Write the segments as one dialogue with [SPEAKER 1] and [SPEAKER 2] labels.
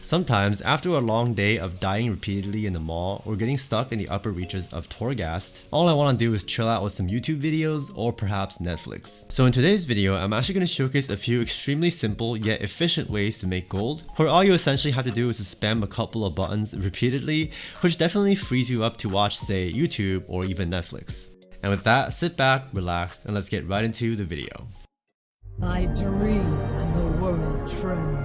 [SPEAKER 1] Sometimes, after a long day of dying repeatedly in the mall or getting stuck in the upper reaches of Torghast, all I want to do is chill out with some YouTube videos or perhaps Netflix. So in today's video, I'm actually going to showcase a few extremely simple yet efficient ways to make gold, where all you essentially have to do is to spam a couple of buttons repeatedly, which definitely frees you up to watch, say, YouTube or even Netflix. And with that, sit back, relax, and let's get right into the video.
[SPEAKER 2] I dream and the world trembles.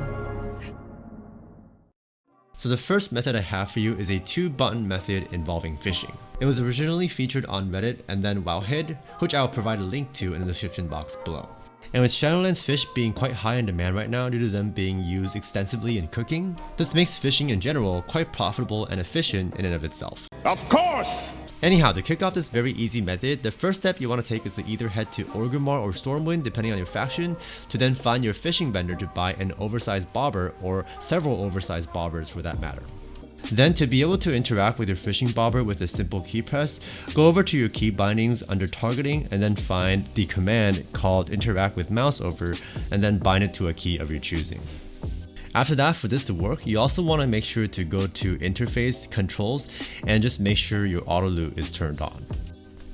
[SPEAKER 1] So the first method I have for you is a 2-button method involving fishing. It was originally featured on Reddit and then Wowhead, which I will provide a link to in the description box below. And with Shadowlands fish being quite high in demand right now due to them being used extensively in cooking, this makes fishing in general quite profitable and efficient in and of itself.
[SPEAKER 3] Of course!
[SPEAKER 1] Anyhow, to kick off this very easy method, the first step you want to take is to either head to Orgrimmar or Stormwind depending on your faction, to then find your fishing vendor to buy an oversized bobber or several oversized bobbers for that matter. Then to be able to interact with your fishing bobber with a simple key press, go over to your key bindings under targeting and then find the command called interact with Mouseover and then bind it to a key of your choosing. After that, for this to work, you also want to make sure to go to interface controls and just make sure your auto loot is turned on.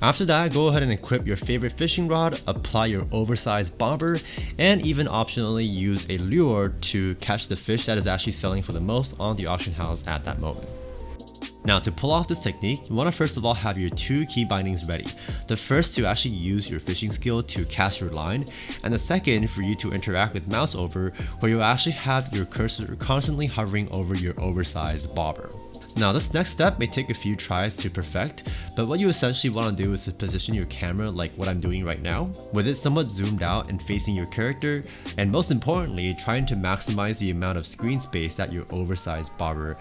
[SPEAKER 1] After that, go ahead and equip your favorite fishing rod, apply your oversized bobber, and even optionally use a lure to catch the fish that is actually selling for the most on the auction house at that moment. Now, to pull off this technique, you want to first of all have your 2 key bindings ready. The first to actually use your fishing skill to cast your line, and the second for you to interact with Mouseover, where you'll actually have your cursor constantly hovering over your oversized bobber. Now, this next step may take a few tries to perfect, but what you essentially want to do is to position your camera like what I'm doing right now, with it somewhat zoomed out and facing your character, and most importantly, trying to maximize the amount of screen space that your oversized bobber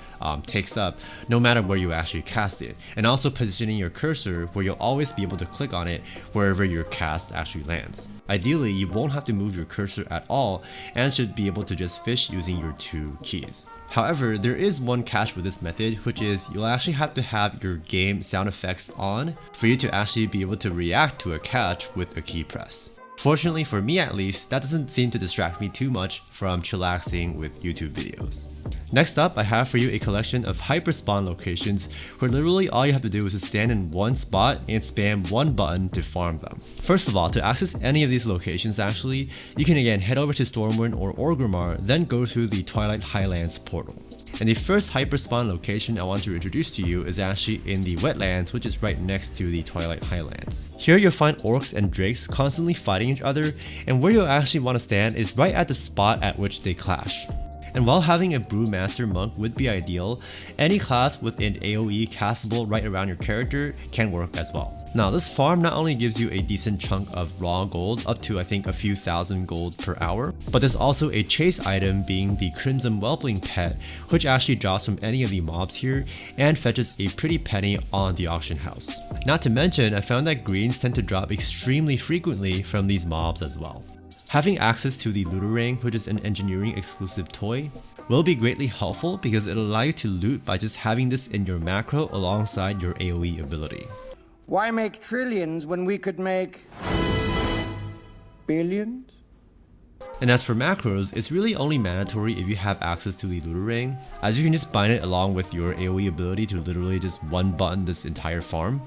[SPEAKER 1] takes up, no matter where you actually cast it, and also positioning your cursor where you'll always be able to click on it wherever your cast actually lands. Ideally, you won't have to move your cursor at all and should be able to just fish using your 2 keys. However, there is one catch with this method, which is you'll actually have to have your game sound effects on for you to actually be able to react to a catch with a key press. Fortunately for me at least, that doesn't seem to distract me too much from chillaxing with YouTube videos. Next up, I have for you a collection of hyperspawn locations where literally all you have to do is to stand in one spot and spam one button to farm them. First of all, to access any of these locations actually, you can again head over to Stormwind or Orgrimmar, then go through the Twilight Highlands portal. And the first hyperspawn location I want to introduce to you is actually in the Wetlands, which is right next to the Twilight Highlands. Here you'll find orcs and drakes constantly fighting each other, and where you'll actually want to stand is right at the spot at which they clash. And while having a Brewmaster Monk would be ideal, any class with an AoE castable right around your character can work as well. Now, this farm not only gives you a decent chunk of raw gold, up to I think a few thousand gold per hour, but there's also a chase item being the Crimson Whelpling pet, which actually drops from any of the mobs here and fetches a pretty penny on the auction house. Not to mention, I found that greens tend to drop extremely frequently from these mobs as well. Having access to the Looterang, which is an engineering exclusive toy, will be greatly helpful because it'll allow you to loot by just having this in your macro alongside your AoE ability.
[SPEAKER 4] Why make trillions when we could make billions?
[SPEAKER 1] And as for macros, it's really only mandatory if you have access to the Looterang, as you can just bind it along with your AoE ability to literally just one button this entire farm.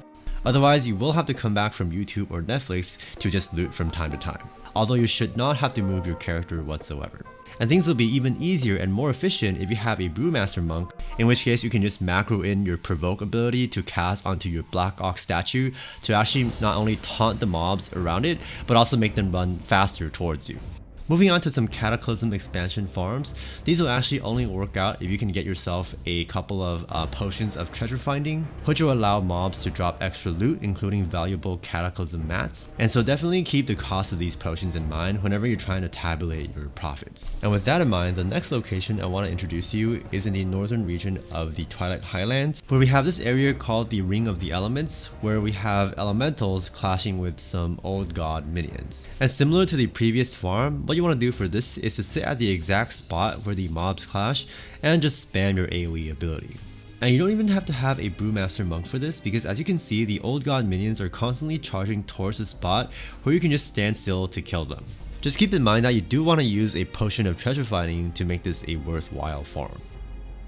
[SPEAKER 1] Otherwise, you will have to come back from YouTube or Netflix to just loot from time to time, although you should not have to move your character whatsoever. And things will be even easier and more efficient if you have a Brewmaster Monk, in which case you can just macro in your provoke ability to cast onto your Black Ox statue to actually not only taunt the mobs around it, but also make them run faster towards you. Moving on to some Cataclysm expansion farms, these will actually only work out if you can get yourself a couple of potions of treasure finding, which will allow mobs to drop extra loot, including valuable Cataclysm mats. And so definitely keep the cost of these potions in mind whenever you're trying to tabulate your profits. And with that in mind, the next location I want to introduce to you is in the northern region of the Twilight Highlands, where we have this area called the Ring of the Elements, where we have elementals clashing with some old god minions. And similar to the previous farm, what you want to do for this is to sit at the exact spot where the mobs clash and just spam your AoE ability. And you don't even have to have a Brewmaster Monk for this, because as you can see, the old god minions are constantly charging towards the spot where you can just stand still to kill them. Just keep in mind that you do want to use a potion of treasure finding to make this a worthwhile farm.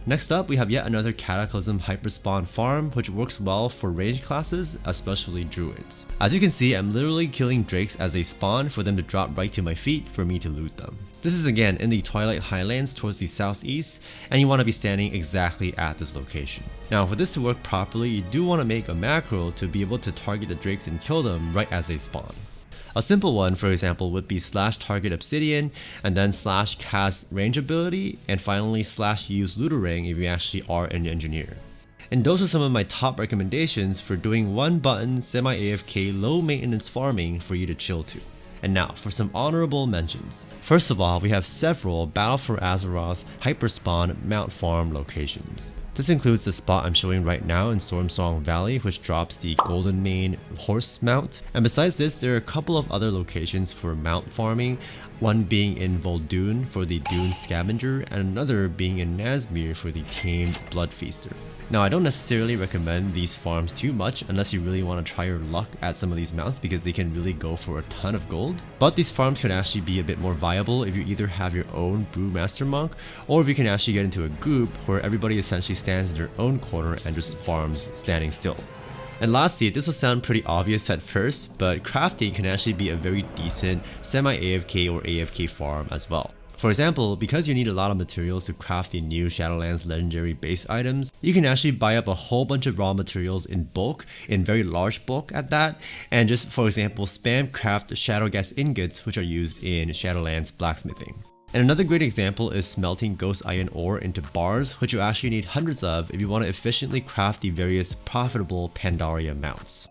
[SPEAKER 1] Next up, we have yet another Cataclysm Hyperspawn farm, which works well for ranged classes, especially druids. As you can see, I'm literally killing drakes as they spawn for them to drop right to my feet for me to loot them. This is again in the Twilight Highlands towards the southeast, and you want to be standing exactly at this location. Now for this to work properly, you do want to make a macro to be able to target the drakes and kill them right as they spawn. A simple one, for example, would be /target Obsidian, and then /cast range ability, and finally /use Looterang if you actually are an engineer. And those are some of my top recommendations for doing one button semi-AFK low maintenance farming for you to chill to. And now for some honorable mentions. First of all, we have several Battle for Azeroth Hyperspawn Mount Farm locations. This includes the spot I'm showing right now in Stormsong Valley, which drops the Golden Mane horse mount. And besides this, there are a couple of other locations for mount farming, one being in Vol'dun for the Dune Scavenger, and another being in Nazmir for the Tamed Blood Feaster. Now I don't necessarily recommend these farms too much unless you really want to try your luck at some of these mounts because they can really go for a ton of gold. But these farms could actually be a bit more viable if you either have your own Brewmaster Monk or if you can actually get into a group where everybody essentially stands in their own corner and just farms standing still. And lastly, this will sound pretty obvious at first, but crafting can actually be a very decent semi-AFK or AFK farm as well. For example, because you need a lot of materials to craft the new Shadowlands legendary base items, you can actually buy up a whole bunch of raw materials in bulk, in very large bulk at that, and just for example spam craft Shadowgas ingots which are used in Shadowlands blacksmithing. And another great example is smelting ghost iron ore into bars, which you actually need hundreds of if you want to efficiently craft the various profitable Pandaria mounts.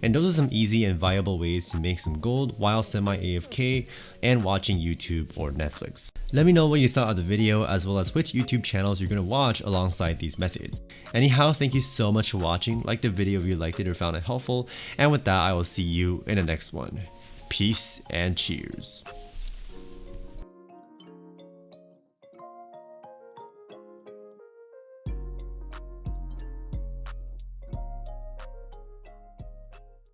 [SPEAKER 1] And those are some easy and viable ways to make some gold while semi-AFK and watching YouTube or Netflix. Let me know what you thought of the video as well as which YouTube channels you're going to watch alongside these methods. Anyhow, thank you so much for watching. Like the video if you liked it or found it helpful, and with that I will see you in the next one. Peace and cheers.